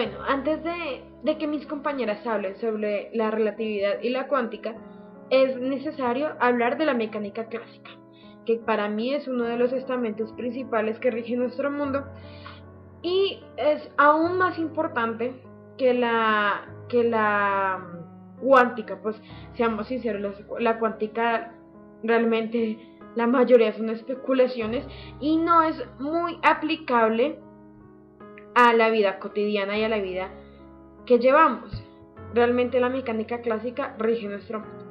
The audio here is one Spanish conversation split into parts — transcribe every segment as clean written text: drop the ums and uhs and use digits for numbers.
Bueno, antes de que mis compañeras hablen sobre la relatividad y la cuántica, es necesario hablar de la mecánica clásica, que para mí es uno de los estamentos principales que rigen nuestro mundo y es aún más importante que la cuántica. Pues seamos sinceros, la cuántica realmente la mayoría son especulaciones y no es muy aplicable a la vida cotidiana y a la vida que llevamos. Realmente la mecánica clásica rige nuestro mundo.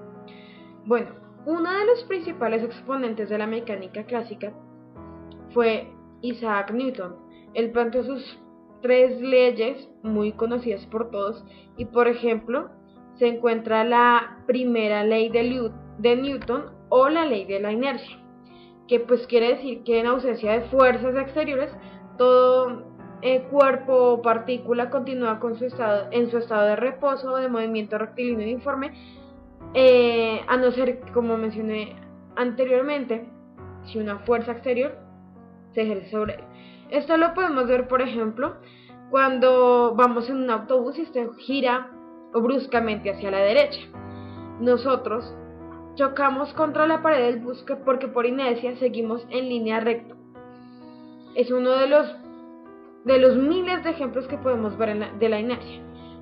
Bueno, uno de los principales exponentes de la mecánica clásica fue Isaac Newton. Él planteó sus tres leyes muy conocidas por todos y, por ejemplo, se encuentra la primera ley de Newton o la ley de la inercia, que pues quiere decir que en ausencia de fuerzas exteriores todo cuerpo o partícula continúa en su estado de reposo o de movimiento rectilíneo uniforme, a no ser, como mencioné anteriormente, si una fuerza exterior se ejerce sobre él. Esto lo podemos ver, por ejemplo, cuando vamos en un autobús y este gira bruscamente hacia la derecha. Nosotros chocamos contra la pared del bus porque por inercia seguimos en línea recta. Es uno de los miles de ejemplos que podemos ver de la inercia.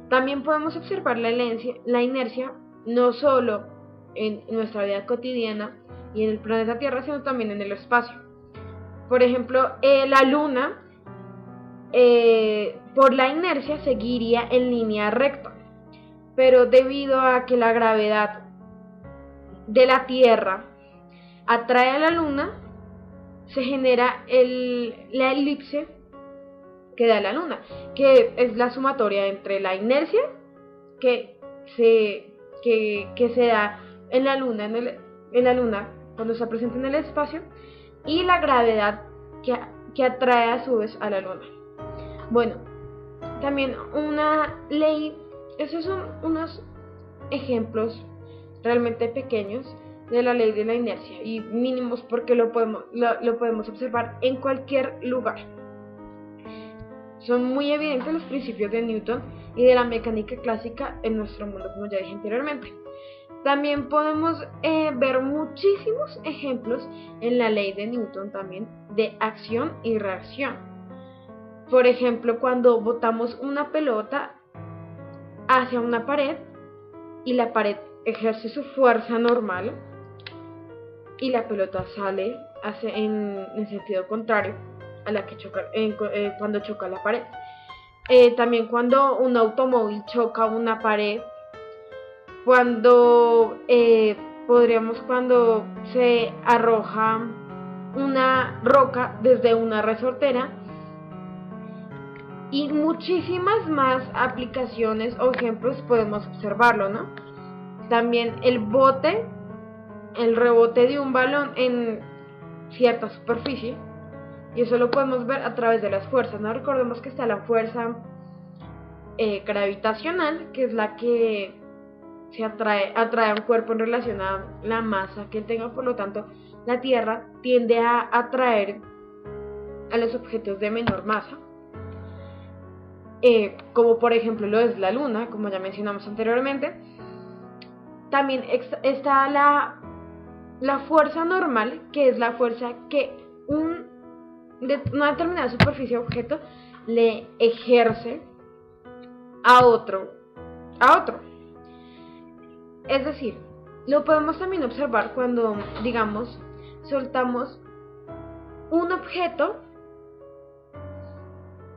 También podemos observar la inercia no solo en nuestra vida cotidiana y en el planeta Tierra, sino también en el espacio. Por ejemplo, la Luna, por la inercia, seguiría en línea recta, pero debido a que la gravedad de la Tierra atrae a la Luna, se genera la elipse que da la Luna, que es la sumatoria entre la inercia que se da en la Luna cuando está presente en el espacio y la gravedad que atrae a su vez a la Luna. Bueno, también una ley, esos son unos ejemplos realmente pequeños de la ley de la inercia y mínimos porque lo podemos observar en cualquier lugar. Son muy evidentes los principios de Newton y de la mecánica clásica en nuestro mundo, como ya dije anteriormente. También podemos ver muchísimos ejemplos en la ley de Newton también de acción y reacción. Por ejemplo, cuando botamos una pelota hacia una pared y la pared ejerce su fuerza normal y la pelota sale en sentido contrario a la que choca cuando choca la pared. También cuando un automóvil choca una pared, cuando se arroja una roca desde una resortera y muchísimas más aplicaciones o ejemplos podemos observarlo, ¿no? También el rebote de un balón en cierta superficie, y eso lo podemos ver a través de las fuerzas, ¿no? Recordemos que está la fuerza gravitacional, que es la que atrae a un cuerpo en relación a la masa que tenga. Por lo tanto, la Tierra tiende a atraer a los objetos de menor masa, como por ejemplo lo es la Luna, como ya mencionamos anteriormente. También está la fuerza normal, que es la fuerza que una determinada superficie o objeto le ejerce a otro. Es decir, lo podemos también observar cuando, digamos, soltamos un objeto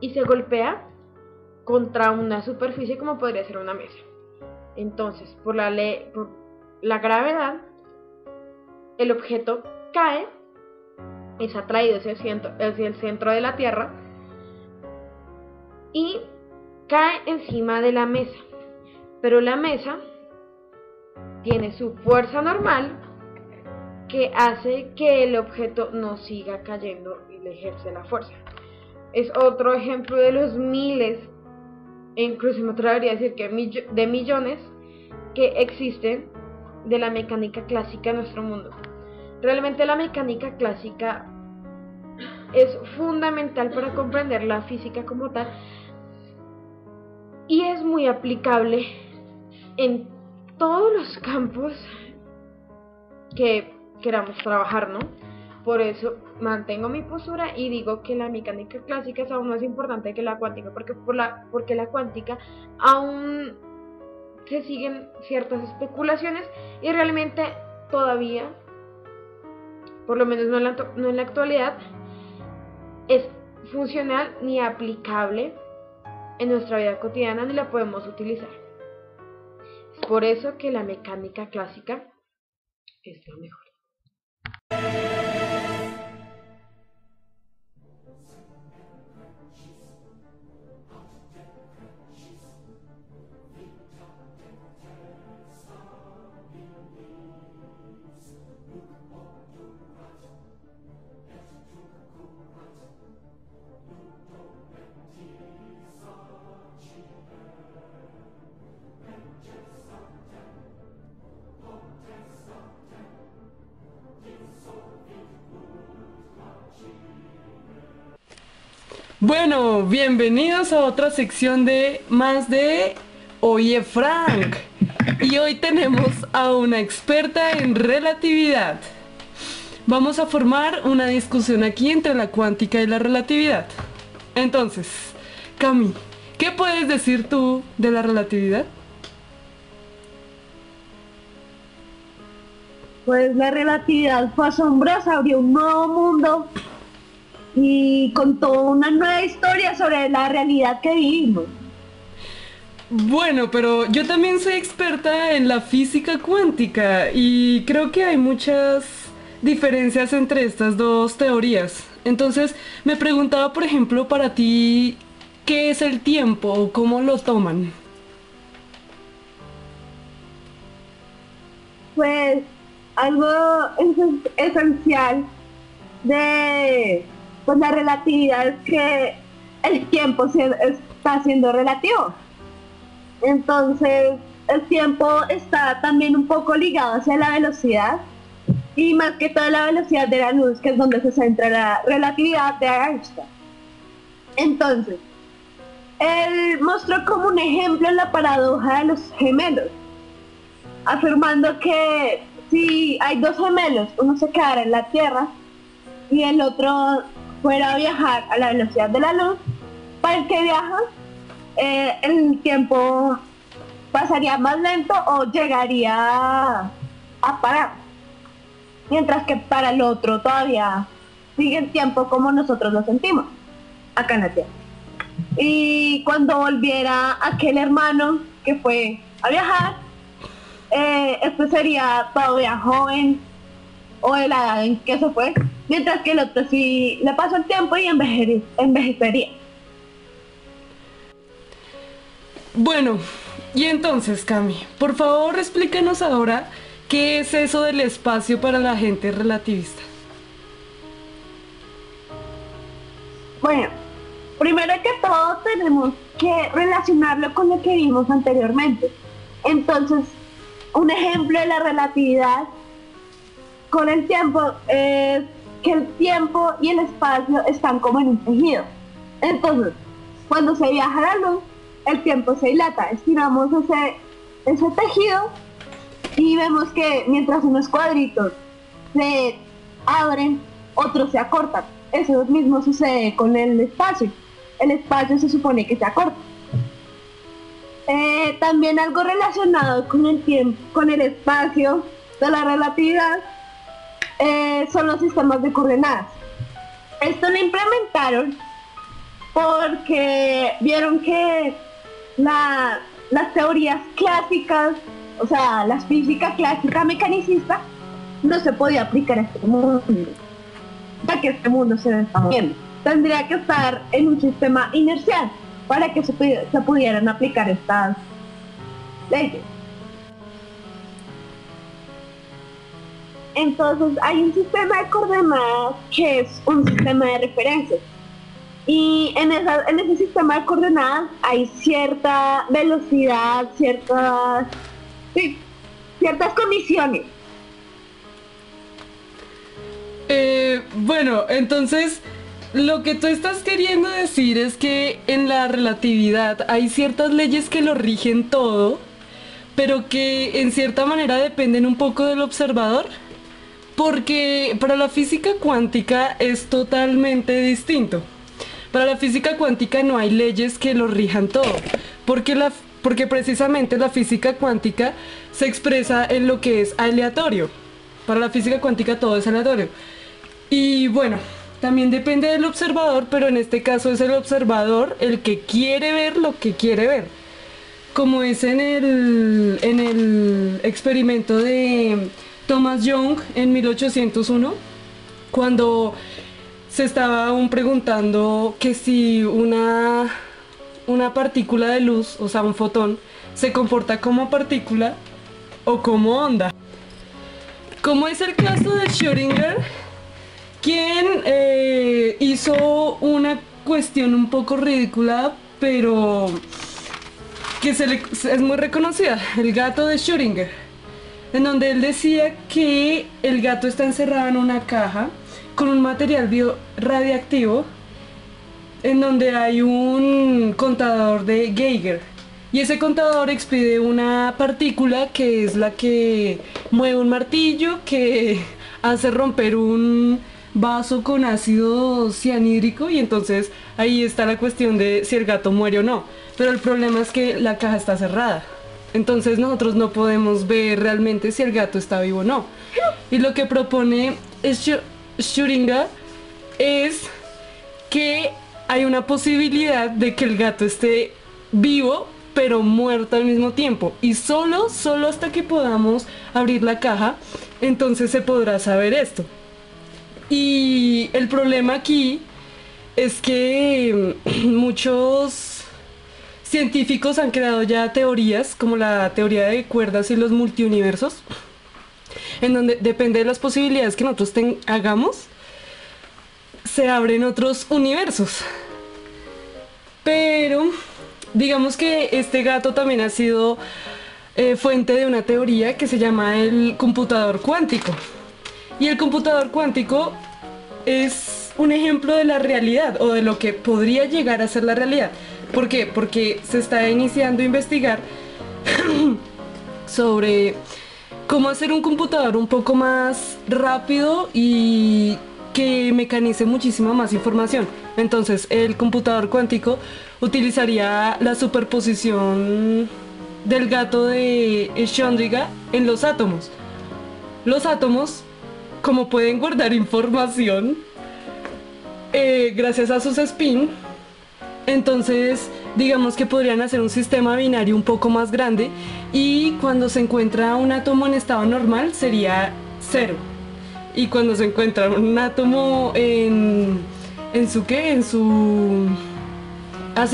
y se golpea contra una superficie como podría ser una mesa. Entonces, por la gravedad, el objeto cae, es atraído hacia el centro de la Tierra y cae encima de la mesa. Pero la mesa tiene su fuerza normal que hace que el objeto no siga cayendo y le ejerce la fuerza. Es otro ejemplo de los miles, e incluso me atrevería a decir que de millones que existen de la mecánica clásica en nuestro mundo. Realmente la mecánica clásica es fundamental para comprender la física como tal, y es muy aplicable en todos los campos que queramos trabajar, ¿no? Por eso mantengo mi postura y digo que la mecánica clásica es aún más importante que la cuántica, porque la cuántica aún se siguen ciertas especulaciones y realmente todavía, por lo menos no en la actualidad, es funcional ni aplicable en nuestra vida cotidiana ni la podemos utilizar. Es por eso que la mecánica clásica es la mejor. Bueno, bienvenidos a otra sección de más de Oye Frank. Y hoy tenemos a una experta en relatividad. Vamos a formar una discusión aquí entre la cuántica y la relatividad. Entonces, Cami, ¿qué puedes decir tú de la relatividad? Pues la relatividad fue asombrosa, abrió un nuevo mundo y contó una nueva historia sobre la realidad que vivimos. Bueno, pero yo también soy experta en la física cuántica y creo que hay muchas diferencias entre estas dos teorías. Entonces, me preguntaba, por ejemplo, para ti, ¿qué es el tiempo o cómo lo toman? Pues algo esencial de pues, la relatividad es que el tiempo está siendo relativo. Entonces, el tiempo está también un poco ligado hacia la velocidad y más que todo la velocidad de la luz, que es donde se centra la relatividad de Einstein. Entonces, él mostró como un ejemplo la paradoja de los gemelos, afirmando que si hay dos gemelos, uno se quedara en la Tierra y el otro fuera a viajar a la velocidad de la luz, para el que viaja, el tiempo pasaría más lento o llegaría a parar, mientras que para el otro todavía sigue el tiempo como nosotros lo sentimos acá en la Tierra. Y cuando volviera aquel hermano que fue a viajar, este sería todavía joven o de la edad en que se fue, mientras que el otro sí le pasó el tiempo y envejecería. Bueno, y entonces, Cami, por favor explícanos ahora qué es eso del espacio para la gente relativista. Bueno, primero que todo tenemos que relacionarlo con lo que vimos anteriormente. Entonces, un ejemplo de la relatividad con el tiempo es que el tiempo y el espacio están como en un tejido. Entonces, cuando se viaja la luz, el tiempo se dilata, estiramos ese tejido y vemos que mientras unos cuadritos se abren, otros se acortan. Eso mismo sucede con el espacio. El espacio se supone que se acorta. También algo relacionado con el tiempo, con el espacio de la relatividad, son los sistemas de coordenadas. Esto lo implementaron porque vieron que las teorías clásicas, o sea, la física clásica mecanicista, no se podía aplicar a este mundo, ya que este mundo se está moviendo. Tendría que estar en un sistema inercial para que se pudieran aplicar estas leyes. Entonces hay un sistema de coordenadas que es un sistema de referencias. Y en ese sistema de coordenadas hay cierta velocidad, ciertas condiciones. Bueno, entonces lo que tú estás queriendo decir es que en la relatividad hay ciertas leyes que lo rigen todo, pero que en cierta manera dependen un poco del observador, porque para la física cuántica es totalmente distinto. Para la física cuántica no hay leyes que lo rijan todo, porque precisamente la física cuántica se expresa en lo que es aleatorio. Para la física cuántica todo es aleatorio. Y bueno, también depende del observador, pero en este caso es el observador el que quiere ver lo que quiere ver. Como es en el experimento de Thomas Young en 1801, cuando se estaba aún preguntando que si una partícula de luz, o sea un fotón, se comporta como partícula o como onda. Como es el caso de Schrödinger, quien hizo una cuestión un poco ridícula, pero que es muy reconocida, el gato de Schrödinger, en donde él decía que el gato está encerrado en una caja con un material radiactivo, en donde hay un contador de Geiger, y ese contador expide una partícula que es la que mueve un martillo, que hace romper un vaso con ácido cianhídrico, y entonces ahí está la cuestión de si el gato muere o no. Pero el problema es que la caja está cerrada, entonces nosotros no podemos ver realmente si el gato está vivo o no. Y lo que propone Schrödinger es que hay una posibilidad de que el gato esté vivo pero muerto al mismo tiempo, y solo hasta que podamos abrir la caja, entonces se podrá saber esto. Y el problema aquí es que muchos científicos han creado ya teorías, como la teoría de cuerdas y los multiuniversos, en donde depende de las posibilidades que nosotros hagamos, se abren otros universos. Pero digamos que este gato también ha sido fuente de una teoría que se llama el computador cuántico. Y el computador cuántico es un ejemplo de la realidad, o de lo que podría llegar a ser la realidad. ¿Por qué? Porque se está iniciando a investigar sobre cómo hacer un computador un poco más rápido y que mecanice muchísima más información. Entonces, el computador cuántico utilizaría la superposición del gato de Schrödinger en los átomos. Los átomos, como pueden guardar información gracias a sus spin, entonces digamos que podrían hacer un sistema binario un poco más grande, y cuando se encuentra un átomo en estado normal sería 0, y cuando se encuentra un átomo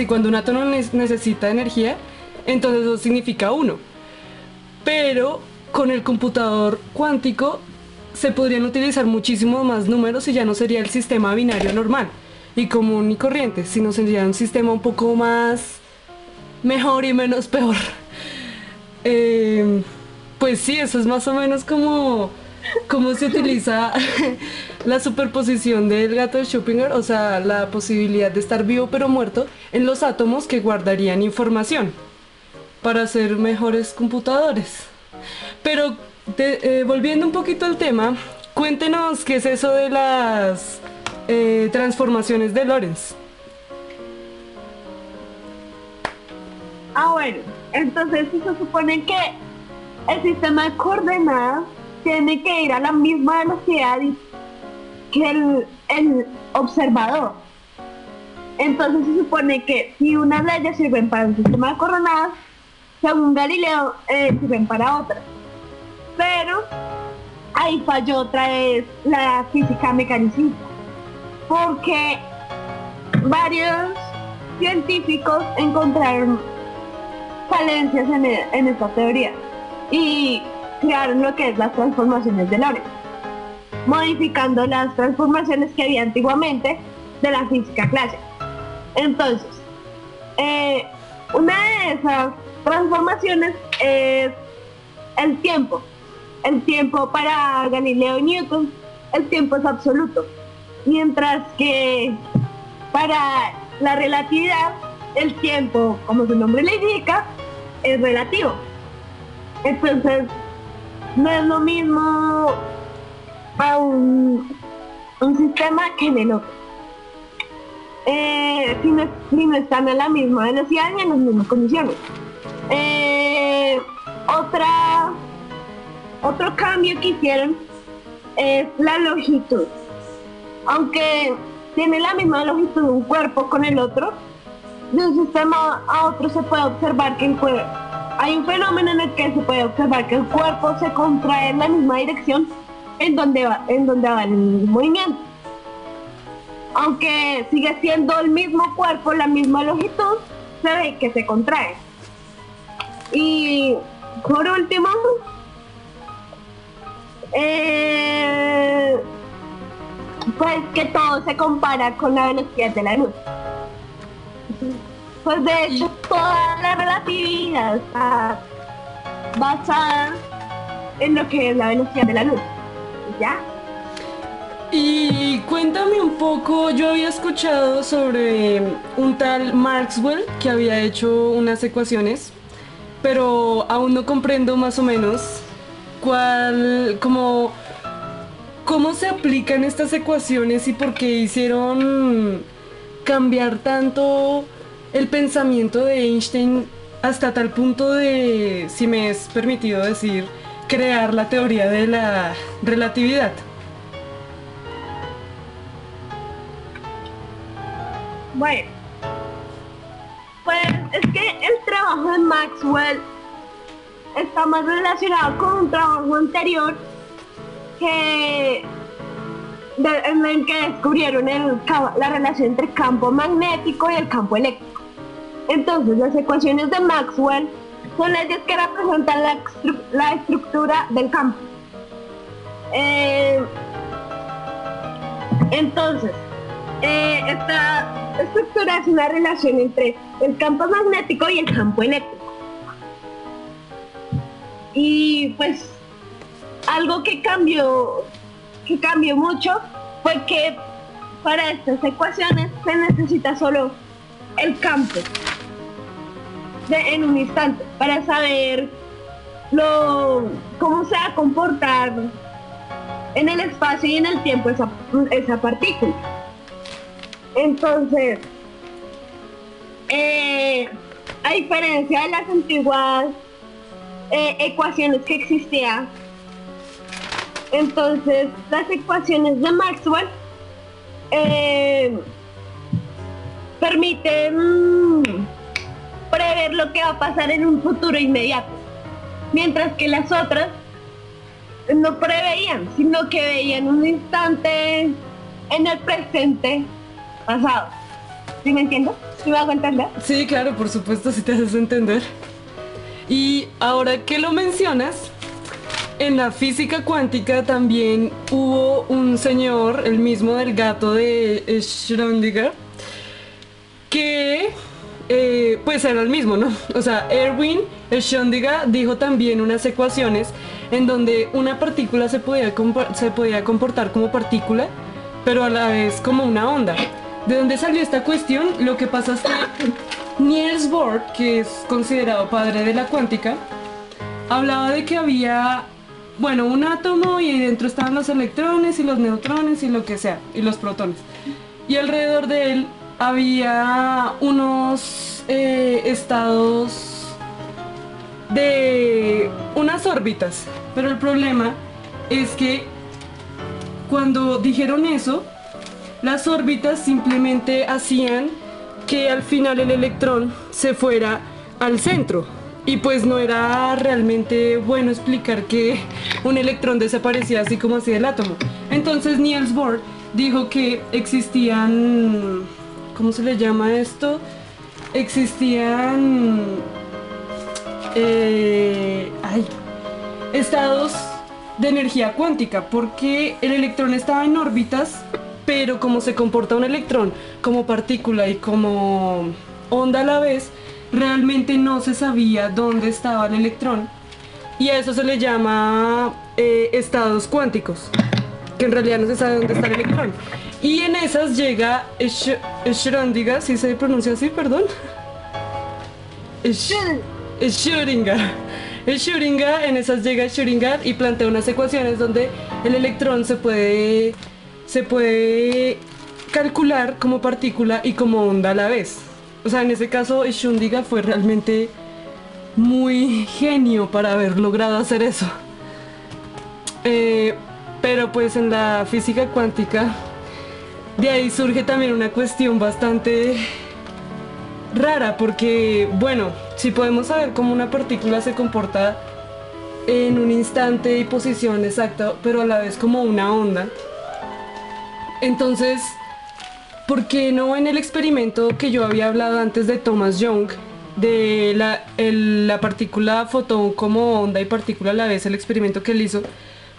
cuando un átomo necesita energía, entonces eso significa 1. Pero con el computador cuántico se podrían utilizar muchísimos más números, y ya no sería el sistema binario normal y común y corriente, sino sería un sistema un poco más mejor y menos peor. Pues sí, eso es más o menos como se utiliza la superposición del gato de Schrödinger, o sea, la posibilidad de estar vivo pero muerto en los átomos que guardarían información para hacer mejores computadores. Pero volviendo un poquito al tema, cuéntenos qué es eso de las transformaciones de Lorentz. Bueno, entonces se supone que el sistema de coordenadas tiene que ir a la misma velocidad que el observador. Entonces se supone que si unas leyes sirven para un sistema de coordenadas, según Galileo, sirven para otras. Pero ahí falló otra vez la física mecanicista, porque varios científicos encontraron falencias en esta teoría y crearon lo que es las transformaciones de Lorentz, modificando las transformaciones que había antiguamente de la física clásica. Entonces, una de esas transformaciones es el tiempo. El tiempo para Galileo y Newton, el tiempo es absoluto. mientras que para la relatividad el tiempo, como su nombre le indica, es relativo. Entonces no es lo mismo a un sistema que en el otro. Si no están a la misma velocidad ni en las mismas condiciones. Otro cambio que hicieron es la longitud. Aunque tiene la misma longitud un cuerpo con el otro, de un sistema a otro se puede observar que hay un fenómeno en el que se puede observar que el cuerpo se contrae en la misma dirección en donde va el movimiento. Aunque sigue siendo el mismo cuerpo, la misma longitud, se ve que se contrae. Y por último, pues que todo se compara con la velocidad de la luz. Pues de hecho toda la relatividad está basada en lo que es la velocidad de la luz. ¿Ya? Y cuéntame un poco, yo había escuchado sobre un tal Maxwell que había hecho unas ecuaciones, pero aún no comprendo más o menos cómo se aplican estas ecuaciones y por qué hicieron cambiar tanto el pensamiento de Einstein hasta tal punto de, si me es permitido decir, crear la teoría de la relatividad. Bueno, pues es que el trabajo de Maxwell está más relacionado con un trabajo anterior en el que descubrieron la relación entre el campo magnético y el campo eléctrico. Entonces, las ecuaciones de Maxwell son leyes que representan la estructura del campo. Entonces, esta estructura es una relación entre el campo magnético y el campo eléctrico. Y pues algo que cambió mucho fue que para estas ecuaciones se necesita solo el campo en un instante para saber cómo se va a comportar en el espacio y en el tiempo esa partícula. Entonces, a diferencia de las antiguas ecuaciones que existían, entonces las ecuaciones de Maxwell permiten prever lo que va a pasar en un futuro inmediato, mientras que las otras no preveían, sino que veían un instante en el presente pasado. ¿Sí me entiendes? ¿Sí me hago entender? Sí, claro, por supuesto, si te haces entender. Y ahora que lo mencionas, en la física cuántica también hubo un señor, el mismo del gato de Schrödinger, que pues era el mismo, ¿no? O sea, Erwin Schrödinger dijo también unas ecuaciones en donde una partícula se podía comportar como partícula, pero a la vez como una onda. ¿De dónde salió esta cuestión? Lo que pasa es que Niels Bohr, que es considerado padre de la cuántica, hablaba de que había, bueno, un átomo y dentro estaban los electrones y los neutrones y lo que sea, y los protones. Y alrededor de él había unos estados de unas órbitas. Pero el problema es que cuando dijeron eso, las órbitas simplemente hacían que al final el electrón se fuera al centro. Y pues no era realmente bueno explicar que un electrón desaparecía así como hacía el átomo. Entonces Niels Bohr dijo que existían, ¿cómo se le llama esto? Existían estados de energía cuántica, porque el electrón estaba en órbitas, pero como se comporta un electrón como partícula y como onda a la vez, realmente no se sabía dónde estaba el electrón, y a eso se le llama estados cuánticos, que en realidad no se sabe dónde está el electrón. Y en esas llega Schrödinger, si se pronuncia así, perdón. Schrödinger. Schrödinger, en esas llega Schrödinger y plantea unas ecuaciones donde el electrón se puede calcular como partícula y como onda a la vez. O sea, en ese caso Schrödinger fue realmente muy genio para haber logrado hacer eso. Pero pues en la física cuántica, de ahí surge también una cuestión bastante rara, porque bueno, si podemos saber cómo una partícula se comporta en un instante y posición exacta, pero a la vez como una onda, entonces, ¿por qué no en el experimento que yo había hablado antes de Thomas Young, de la partícula fotón como onda y partícula a la vez, el experimento que él hizo,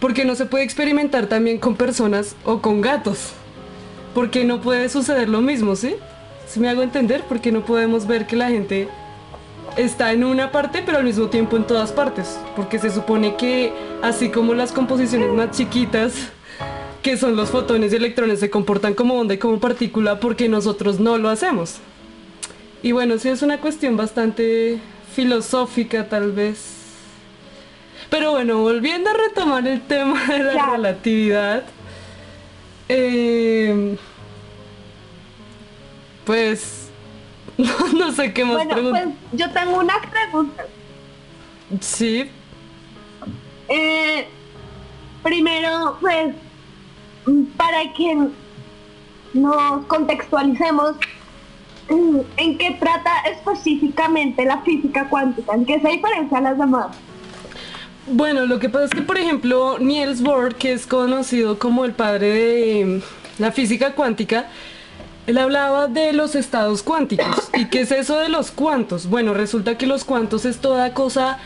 por qué no se puede experimentar también con personas o con gatos? Porque no puede suceder lo mismo, ¿sí? ¿Sí me hago entender? Porque no podemos ver que la gente está en una parte pero al mismo tiempo en todas partes, porque se supone que así como las composiciones más chiquitas, que son los fotones y electrones, se comportan como onda y como partícula, porque nosotros no lo hacemos. Y bueno, sí es una cuestión bastante filosófica tal vez. Pero bueno, volviendo a retomar el tema de la relatividad, pues no sé qué más preguntar. Bueno, pues yo tengo unas preguntas. Sí. Primero, pues, para que nos contextualicemos, ¿en qué trata específicamente la física cuántica? ¿En qué se diferencia a las demás? Bueno, lo que pasa es que, por ejemplo, Niels Bohr, que es conocido como el padre de la física cuántica, él hablaba de los estados cuánticos. ¿Y qué es eso de los cuantos? Bueno, resulta que los cuantos es toda cosa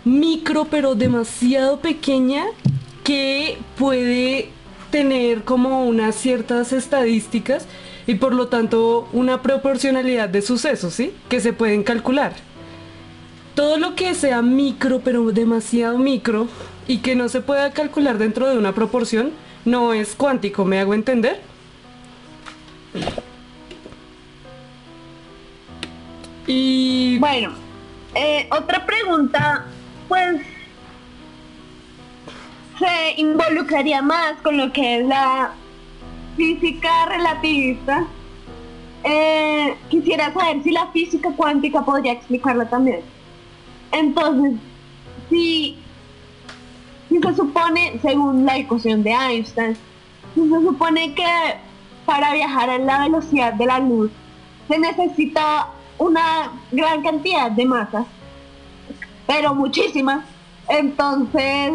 micro, pero demasiado pequeña, que puede tener como unas ciertas estadísticas y por lo tanto una proporcionalidad de sucesos, ¿sí? Que se pueden calcular. Todo lo que sea micro, pero demasiado micro, y que no se pueda calcular dentro de una proporción, no es cuántico, ¿me hago entender? Y bueno, otra pregunta, pues se involucraría más con lo que es la física relativista. Quisiera saber si la física cuántica podría explicarla también. Entonces, si se supone, según la ecuación de Einstein, si se supone que para viajar a la velocidad de la luz se necesita una gran cantidad de masas, pero muchísimas, entonces,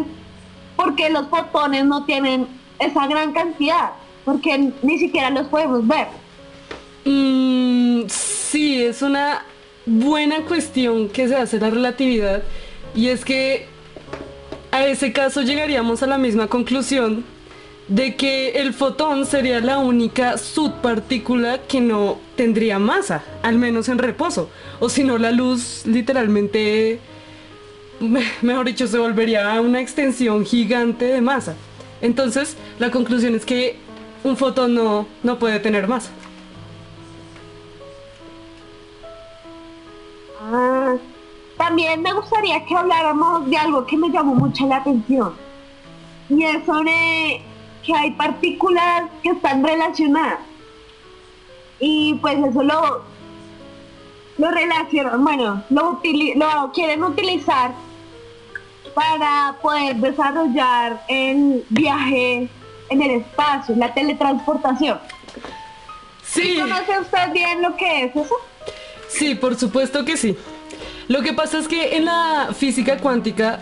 ¿por qué los fotones no tienen esa gran cantidad? Porque ni siquiera los podemos ver. Sí, es una buena cuestión que se hace la relatividad, y es que a ese caso llegaríamos a la misma conclusión de que el fotón sería la única subpartícula que no tendría masa, al menos en reposo, o si no la luz literalmente, mejor dicho, se volvería una extensión gigante de masa. Entonces la conclusión es que un fotón no puede tener masa. También me gustaría que habláramos de algo que me llamó mucho la atención, y es sobre que hay partículas que están relacionadas, y pues eso lo relacionan, bueno, lo quieren utilizar para poder desarrollar el viaje en el espacio, la teletransportación. Sí. ¿Conoce usted bien lo que es eso? Sí, por supuesto que sí. Lo que pasa es que en la física cuántica,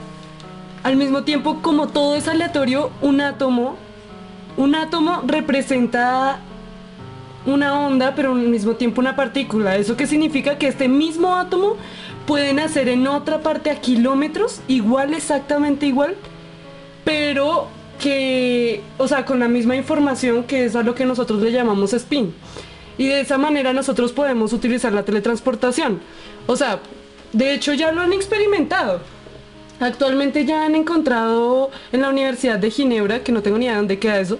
al mismo tiempo, como todo es aleatorio, un átomo representa una onda, pero al mismo tiempo una partícula. ¿Eso qué significa? Que este mismo átomo puede nacer en otra parte a kilómetros, igual, exactamente igual, pero que, o sea, con la misma información, que es a lo que nosotros le llamamos spin. Y de esa manera nosotros podemos utilizar la teletransportación. O sea, de hecho ya lo han experimentado. Actualmente ya han encontrado en la Universidad de Ginebra, que no tengo ni idea de dónde queda eso,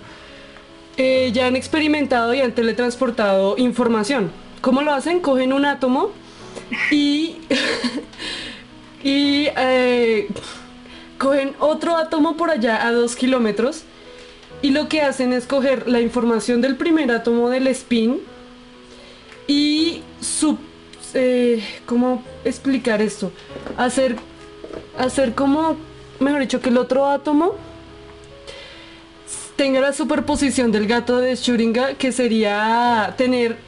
ya han experimentado y han teletransportado información. ¿Cómo lo hacen? Cogen un átomo y, y cogen otro átomo por allá a 2 kilómetros y lo que hacen es coger la información del primer átomo del spin y ¿cómo explicar esto? Hacer como, mejor dicho, que el otro átomo tenga la superposición del gato de Schrödinger, que sería tener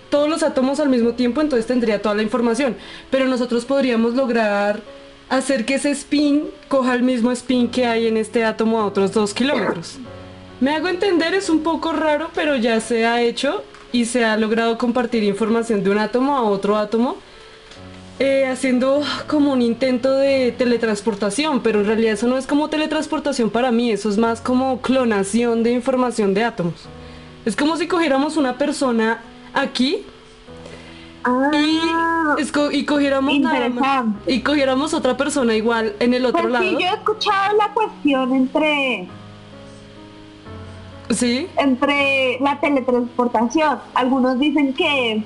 todos los átomos al mismo tiempo, entonces tendría toda la información. Pero nosotros podríamos lograr hacer que ese spin coja el mismo spin que hay en este átomo a otros 2 kilómetros. Me hago entender, es un poco raro, pero ya se ha hecho y se ha logrado compartir información de un átomo a otro átomo, haciendo como un intento de teletransportación, pero en realidad eso no es como teletransportación para mí, eso es más como clonación de información de átomos. Es como si cogiéramos una persona aquí y cogiéramos nada más, y cogiéramos otra persona igual en el otro lado. Sí, yo he escuchado la cuestión entre la teletransportación. Algunos dicen que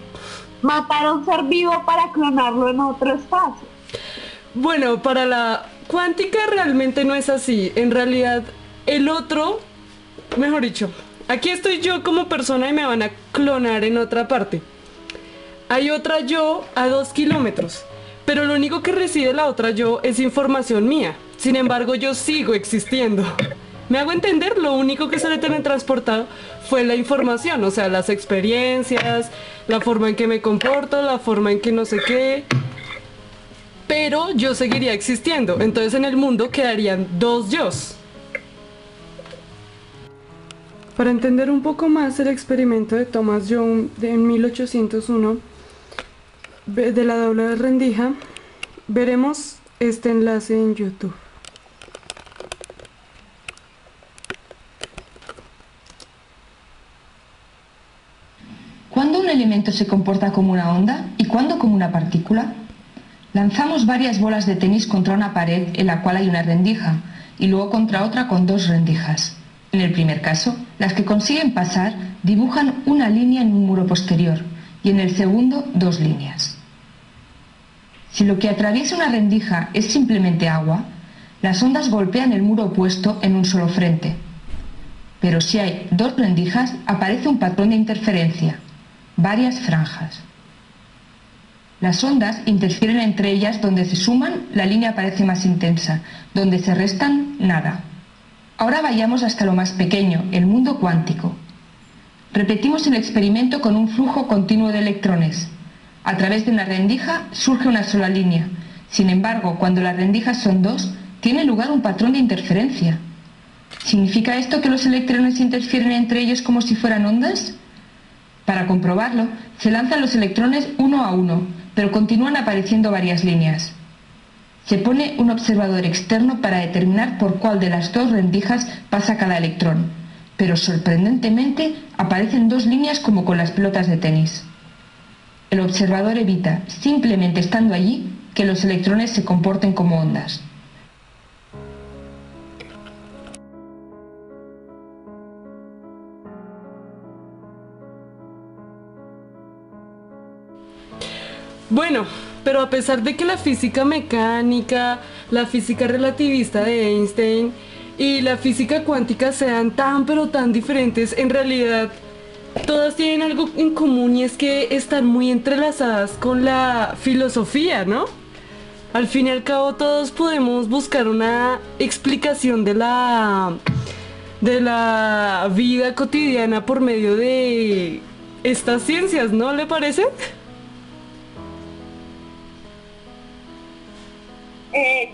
matar a un ser vivo para clonarlo en otro espacio. Bueno, para la cuántica realmente no es así. En realidad, el otro, mejor dicho, aquí estoy yo como persona y me van a clonar en otra parte. Hay otra yo a 2 kilómetros, pero lo único que recibe la otra yo es información mía. Sin embargo, yo sigo existiendo. ¿Me hago entender? Lo único que se le teletransportado fue la información, o sea, las experiencias, la forma en que me comporto, la forma en que no sé qué. Pero yo seguiría existiendo, entonces en el mundo quedarían 2 yos. Para entender un poco más el experimento de Thomas Young en 1801, de la doble rendija, veremos este enlace en YouTube. ¿Cuándo un elemento se comporta como una onda y cuándo como una partícula? Lanzamos varias bolas de tenis contra una pared en la cual hay una rendija y luego contra otra con 2 rendijas. En el primer caso, las que consiguen pasar dibujan una línea en un muro posterior y en el segundo 2 líneas. Si lo que atraviesa una rendija es simplemente agua, las ondas golpean el muro opuesto en un solo frente. Pero si hay 2 rendijas, aparece un patrón de interferencia, varias franjas. Las ondas interfieren entre ellas, donde se suman, la línea parece más intensa, donde se restan, nada. Ahora vayamos hasta lo más pequeño, el mundo cuántico. Repetimos el experimento con un flujo continuo de electrones. A través de una rendija surge una sola línea. Sin embargo, cuando las rendijas son 2, tiene lugar un patrón de interferencia. ¿Significa esto que los electrones interfieren entre ellos como si fueran ondas? Para comprobarlo, se lanzan los electrones uno a uno, pero continúan apareciendo varias líneas. Se pone un observador externo para determinar por cuál de las 2 rendijas pasa cada electrón, pero sorprendentemente aparecen 2 líneas como con las pelotas de tenis. El observador evita, simplemente estando allí, que los electrones se comporten como ondas. Bueno, pero a pesar de que la física mecánica, la física relativista de Einstein y la física cuántica sean tan pero tan diferentes, en realidad todas tienen algo en común y es que están muy entrelazadas con la filosofía, ¿no? Al fin y al cabo todos podemos buscar una explicación de la vida cotidiana por medio de estas ciencias, ¿no le parece?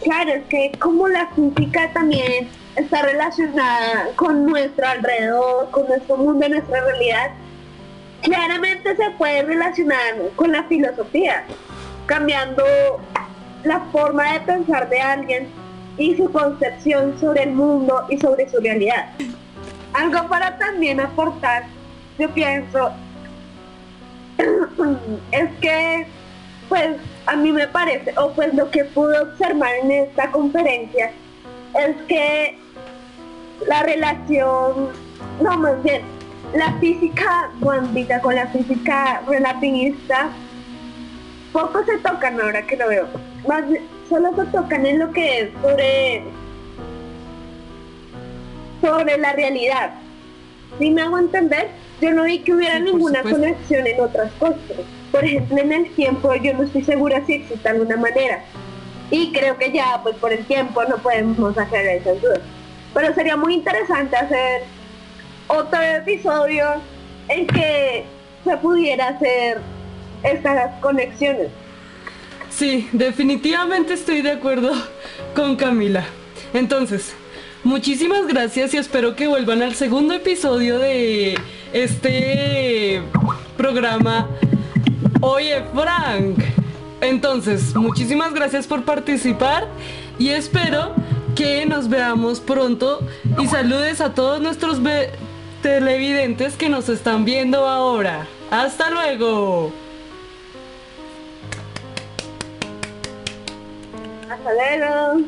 Claro, es que como la física también está relacionada con nuestro alrededor, con nuestro mundo, nuestra realidad, claramente se puede relacionar con la filosofía, cambiando la forma de pensar de alguien y su concepción sobre el mundo y sobre su realidad. Algo para también aportar, yo pienso, es que pues a mí me parece, o pues lo que pude observar en esta conferencia, es que la relación no, más bien, la física cuántica con la física relativista poco se tocan ahora que lo veo. Más solo se tocan en lo que es sobre la realidad. Si me hago entender, yo no vi que hubiera Sí, por ninguna supuesto. conexión en otras cosas. Por ejemplo, en el tiempo yo no estoy segura si existe alguna manera. Y creo que ya, pues por el tiempo no podemos aclarar esas dudas. Pero sería muy interesante hacer otro episodio en que se pudiera hacer estas conexiones. Sí, definitivamente estoy de acuerdo con Camila. Entonces, muchísimas gracias y espero que vuelvan al segundo episodio de este programa. Oye, Frank. Entonces, muchísimas gracias por participar y espero que nos veamos pronto y saludes a todos nuestros televidentes que nos están viendo ahora. ¡Hasta luego! Hasta luego.